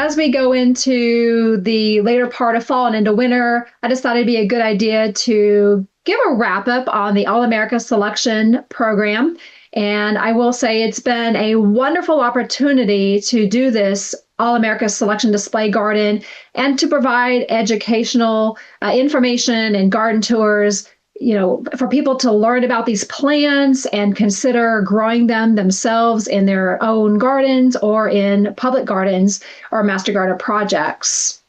as we go into the later part of fall and into winter, I just thought it'd be a good idea to give a wrap up on the All America Selection program. And I will say it's been a wonderful opportunity to do this All America Selection Display Garden and to provide educational information and garden tours, for people to learn about these plants and consider growing them themselves in their own gardens or in public gardens or master garden projects.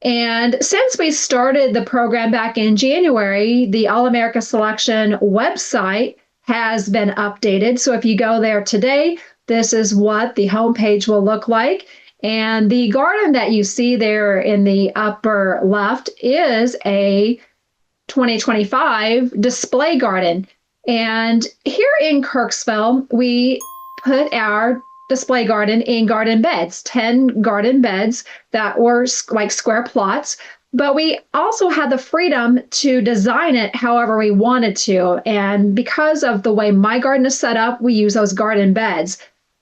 And since we started the program back in January, the All America Selection website has been updated. So if you go there today, this is what the homepage will look like. And the garden that you see there in the upper left is a 2025 display garden. And here in Kirksville, we put our display garden in garden beds, 10 garden beds that were like square plots. But we also had the freedom to design it however we wanted to. And because of the way my garden is set up, we use those garden beds.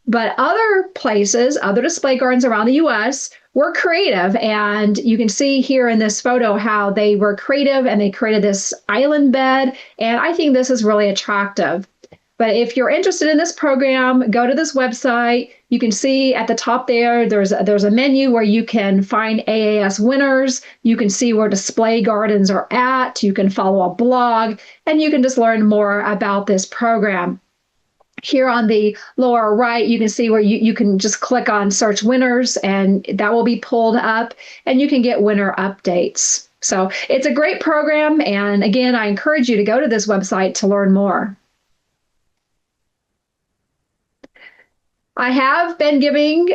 But other places, other display gardens around the US were creative. And you can see here in this photo how they were creative and they created this island bed. And I think this is really attractive. But if you're interested in this program, go to this website. You can see at the top there's a menu where you can find AAS winners. You can see where display gardens are at. You can follow a blog, and you can just learn more about this program. Here on the lower right, you can see where you can just click on search winners, and that will be pulled up, and you can get winner updates. So it's a great program. And again, I encourage you to go to this website to learn more. I have been giving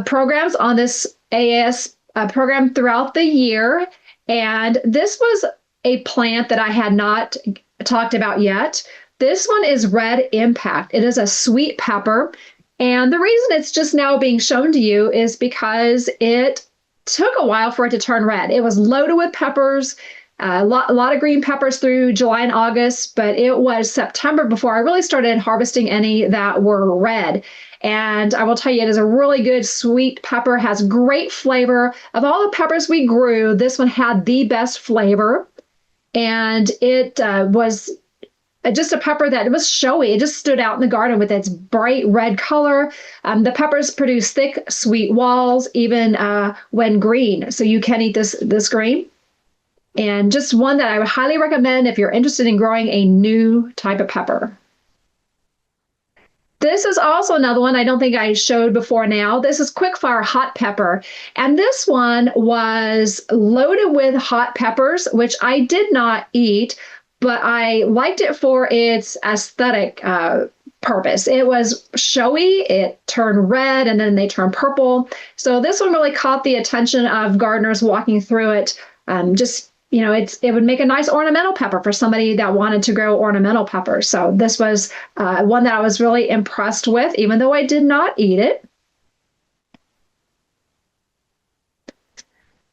programs on this AAS program throughout the year, and this was a plant that I had not talked about yet. This one is Red Impact. It is a sweet pepper, and the reason it's just now being shown to you is because it took a while for it to turn red. It was loaded with peppers, a lot of green peppers through July and August, but it was September before I really started harvesting any that were red. And I will tell you, it is a really good sweet pepper, has great flavor. Of all the peppers we grew, this one had the best flavor. And it was just a pepper that was showy. It just stood out in the garden with its bright red color. The peppers produce thick, sweet walls, even when green. So you can eat this green. And just one that I would highly recommend if you're interested in growing a new type of pepper. This is also another one I don't think I showed before now. This is Quickfire Hot Pepper. And this one was loaded with hot peppers, which I did not eat, but I liked it for its aesthetic purpose. It was showy, it turned red, and then they turned purple. So this one really caught the attention of gardeners walking through it. It would make a nice ornamental pepper for somebody that wanted to grow ornamental peppers. So this was one that I was really impressed with, even though I did not eat it.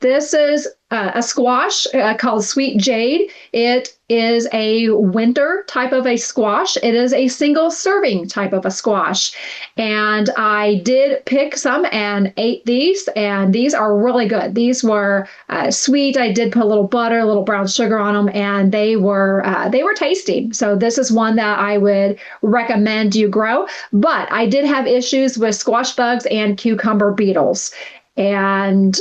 This is a squash called Sweet Jade. It is a winter type of a squash. It is a single serving type of a squash. And I did pick some and ate these, and these are really good. These were sweet. I did put a little butter, a little brown sugar on them, and they were tasty. So this is one that I would recommend you grow. But I did have issues with squash bugs and cucumber beetles. And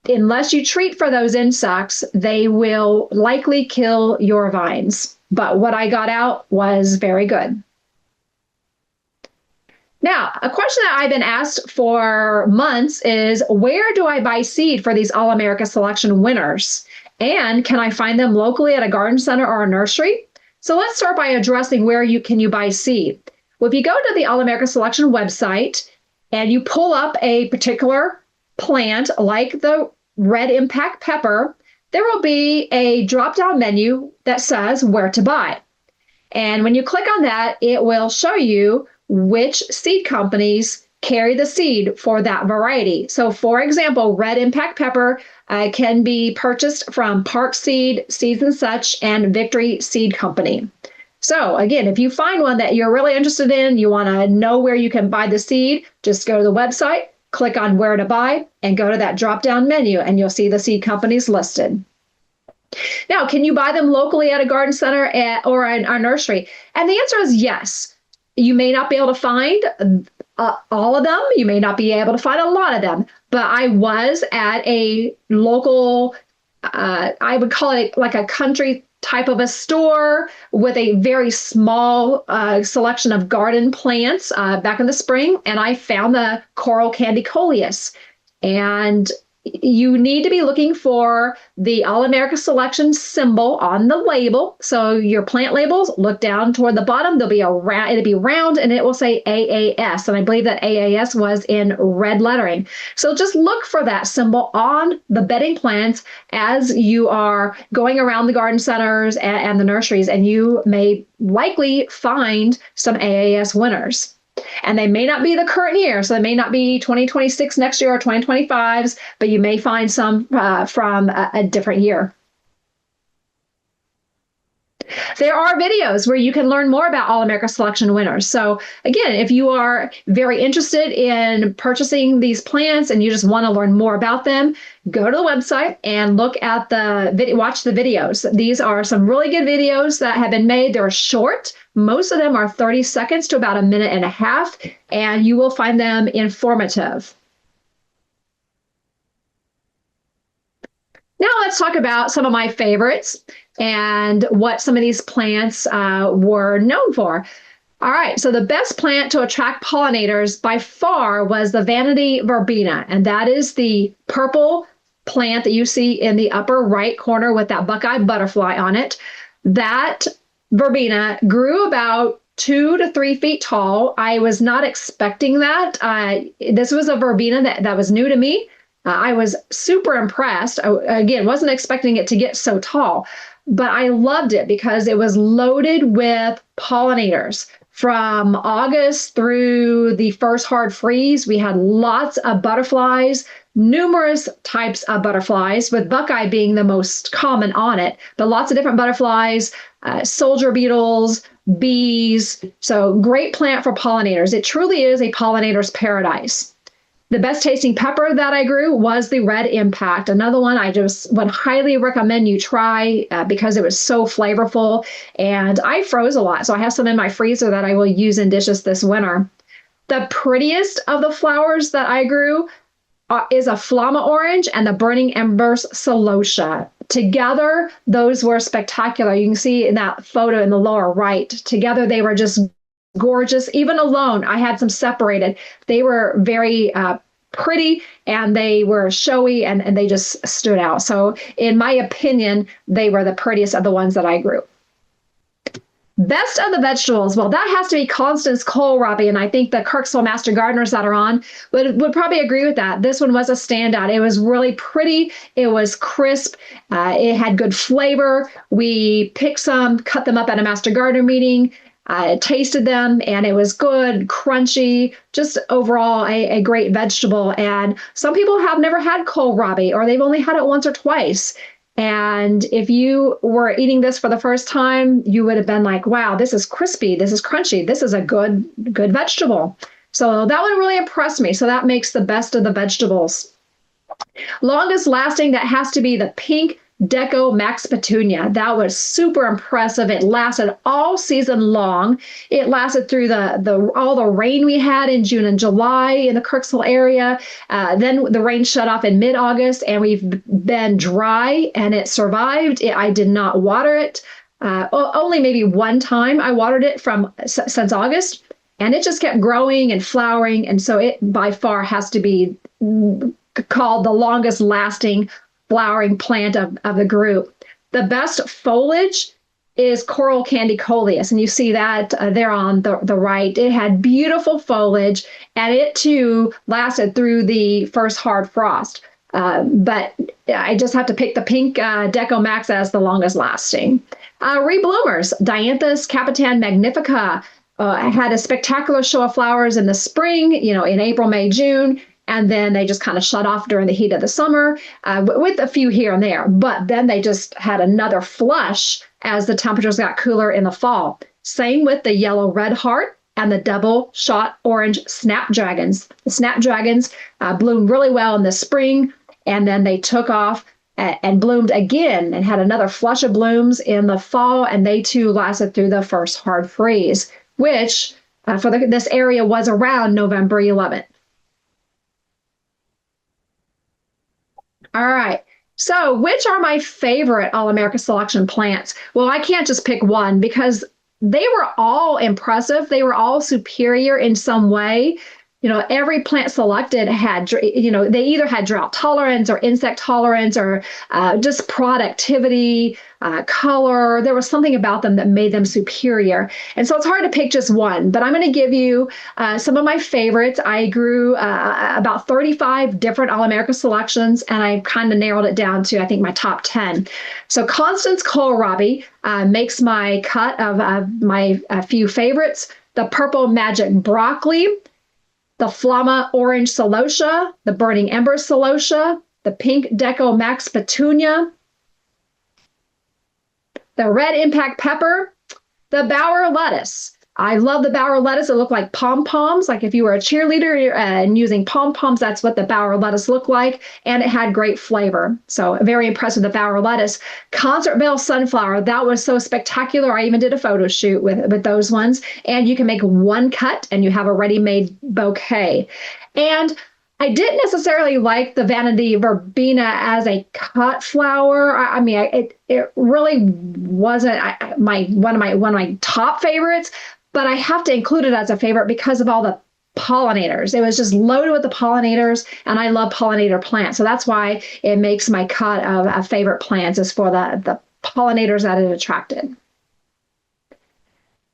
unless you treat for those insects, they will likely kill your vines. But what I got out was very good. Now, a question that I've been asked for months is, where do I buy seed for these All America Selection winners? And can I find them locally at a garden center or a nursery? So let's start by addressing where you buy seed. Well, if you go to the All America Selection website and you pull up a particular plant like the Red Impact pepper, there will be a drop-down menu that says where to buy. And when you click on that, it will show you which seed companies carry the seed for that variety. So for example, Red Impact pepper can be purchased from Park Seed, Seeds and Such, and Victory Seed Company. So again, if you find one that you're really interested in, you want to know where you can buy the seed, just go to the website, click on where to buy, and go to that drop-down menu, and you'll see the seed companies listed. Now, can you buy them locally at a garden center or a nursery? And the answer is yes. You may not be able to find all of them. You may not be able to find a lot of them, but I was at a local, I would call it like a country type of a store with a very small selection of garden plants back in the spring, and I found the coral candy coleus. And you need to be looking for the All America Selection symbol on the label. So your plant labels, look down toward the bottom. There'll be it'll be round, and it will say AAS. And I believe that AAS was in red lettering. So just look for that symbol on the bedding plants as you are going around the garden centers and the nurseries, and you may likely find some AAS winners. And they may not be the current year, so they may not be 2026 next year or 2025s, but you may find some from a different year. There are videos where you can learn more about All America Selection winners. So again, if you are very interested in purchasing these plants and you just want to learn more about them, go to the website and look at the video, watch the videos. These are some really good videos that have been made. They're short. Most of them are 30 seconds to about a minute and a half, and you will find them informative. Now let's talk about some of my favorites and what some of these plants were known for. All right, so the best plant to attract pollinators by far was the vanity verbena, and that is the purple plant that you see in the upper right corner with that buckeye butterfly on it. That verbena grew about 2 to 3 feet tall. I was not expecting that. This was a verbena that was new to me. I was super impressed. Again, wasn't expecting it to get so tall, but I loved it because it was loaded with pollinators. From August through the first hard freeze, we had lots of butterflies, numerous types of butterflies, with buckeye being the most common on it, but lots of different butterflies, soldier beetles, bees. So great plant for pollinators. It truly is a pollinator's paradise. The best tasting pepper that I grew was the Red Impact. Another one I just would highly recommend you try because it was so flavorful. And I froze a lot, so I have some in my freezer that I will use in dishes this winter. The prettiest of the flowers that I grew is a Flama Orange and the Burning Embers Celosia. Together, those were spectacular. You can see in that photo in the lower right. Together, they were just gorgeous. Even alone, I had some separated. They were very pretty, and they were showy, and they just stood out. So in my opinion, they were the prettiest of the ones that I grew. Best of the vegetables, well, that has to be Constance kohlrabi, and I think the Kirksville Master Gardeners that are on would probably agree with that. This one was a standout. It was really pretty. It was crisp. It had good flavor. We picked some, cut them up at a Master Gardener meeting, tasted them, and it was good, crunchy, just overall a great vegetable. And some people have never had kohlrabi, or they've only had it once or twice. And if you were eating this for the first time, you would have been like, wow, this is crispy, this is crunchy, this is a good vegetable. So that one really impressed me. So that makes the best of the vegetables. Longest lasting, that has to be the pink Deco Max Petunia. That was super impressive. It lasted all season long. It lasted through all the rain we had in June and July in the Kirksville area. Then the rain shut off in mid-August, and we've been dry, and it survived. I did not water it. Only maybe one time I watered it since August, and it just kept growing and flowering. And so it by far has to be called the longest lasting flowering plant of the group. The best foliage is Coral Candy Coleus, and you see that there on the right. It had beautiful foliage, and it too lasted through the first hard frost. But I just have to pick the pink Deco Max as the longest lasting. Rebloomers, Dianthus Capitan Magnifica had a spectacular show of flowers in the spring, in April, May, June. And then they just kind of shut off during the heat of the summer with a few here and there. But then they just had another flush as the temperatures got cooler in the fall. Same with the yellow red heart and the double shot orange snapdragons. The snapdragons bloomed really well in the spring, and then they took off and bloomed again and had another flush of blooms in the fall, and they too lasted through the first hard freeze, which for this area was around November 11th. All right. So, which are my favorite All America Selection plants? Well, I can't just pick one because they were all impressive. They were all superior in some way. Every plant selected had, they either had drought tolerance or insect tolerance or just productivity, color. There was something about them that made them superior. And so it's hard to pick just one, but I'm going to give you some of my favorites. I grew about 35 different All-America selections, and I kind of narrowed it down to, I think, my top 10. So Constance kohlrabi makes my cut of my few favorites. The purple magic broccoli, the Flamma orange celosia, the burning ember celosia, the pink deco max petunia, the red impact pepper, the Bauer lettuce. I love the Bauer lettuce. It looked like pom-poms. Like if you were a cheerleader and using pom-poms, that's what the Bauer lettuce looked like. And it had great flavor. So very impressed with the Bauer lettuce. Concertville sunflower. That was so spectacular. I even did a photo shoot with those ones. And you can make one cut and you have a ready-made bouquet. And I didn't necessarily like the Vanity verbena as a cut flower. I mean, it really wasn't one of my top favorites. But I have to include it as a favorite because of all the pollinators. It was just loaded with the pollinators, and I love pollinator plants. So that's why it makes my cut of favorite plants is for the pollinators that it attracted.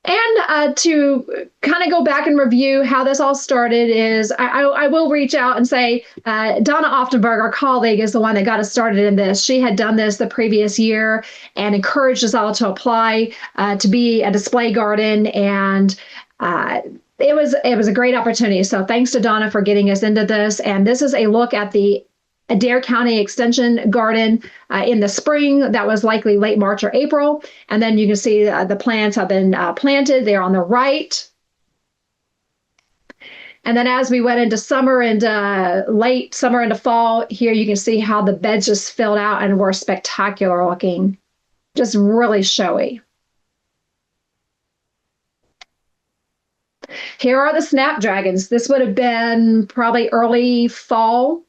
And to kind of go back and review how this all started is I will reach out and say Donna Oftenberg, our colleague, is the one that got us started in this. She had done this the previous year and encouraged us all to apply to be a display garden. And it was a great opportunity. So thanks to Donna for getting us into this. And this is a look at the Adair County Extension Garden in the spring. That was likely late March or April. And then you can see the plants have been planted. They're on the right. And then as we went into summer and late summer into fall, here you can see how the beds just filled out and were spectacular looking. Just really showy. Here are the snapdragons. This would have been probably early fall.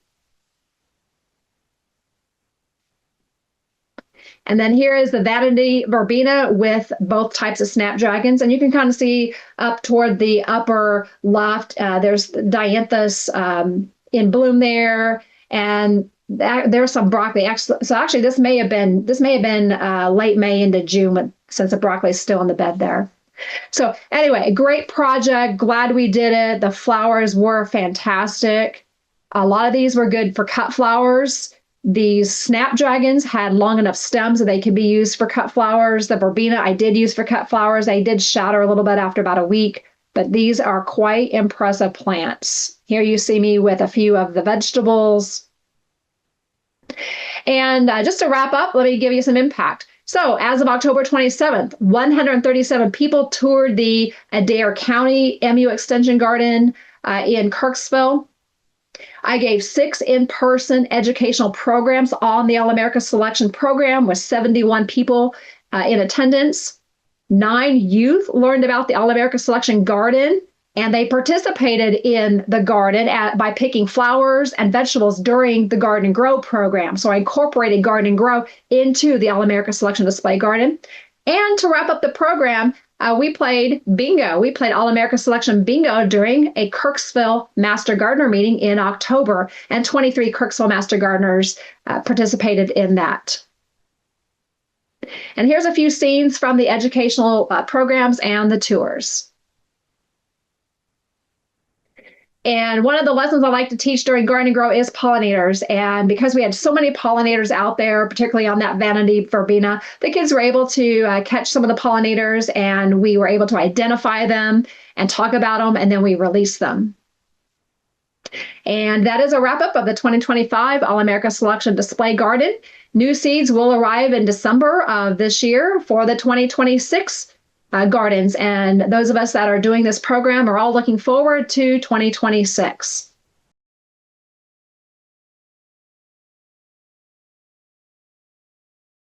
And then here is the Vanity verbena with both types of snapdragons. And you can kind of see up toward the upper left, there's dianthus in bloom there. And there's some broccoli. So actually, this may have been late May into June since the broccoli is still in the bed there. So anyway, a great project. Glad we did it. The flowers were fantastic. A lot of these were good for cut flowers. These snapdragons had long enough stems that they could be used for cut flowers. The verbena I did use for cut flowers. They did shatter a little bit after about a week, but these are quite impressive plants. Here you see me with a few of the vegetables. And just to wrap up, let me give you some impact. So as of October 27th, 137 people toured the Adair County MU Extension Garden in Kirksville. I gave 6 in-person educational programs on the All-America Selection Program with 71 people in attendance. 9 youth learned about the All-America Selection Garden, and they participated in the garden by picking flowers and vegetables during the Garden and Grow program. So I incorporated Garden and Grow into the All-America Selection Display Garden. And to wrap up the program, we played bingo. We played All-America Selection Bingo during a Kirksville Master Gardener meeting in October, and 23 Kirksville Master Gardeners participated in that. And here's a few scenes from the educational programs and the tours. And one of the lessons I like to teach during Garden and Grow is pollinators. And because we had so many pollinators out there, particularly on that Vanity verbena, the kids were able to catch some of the pollinators, and we were able to identify them and talk about them, and then we released them. And that is a wrap-up of the 2025 All-America Selection Display Garden. New seeds will arrive in December of this year for the 2026 gardens. And those of us that are doing this program are all looking forward to 2026.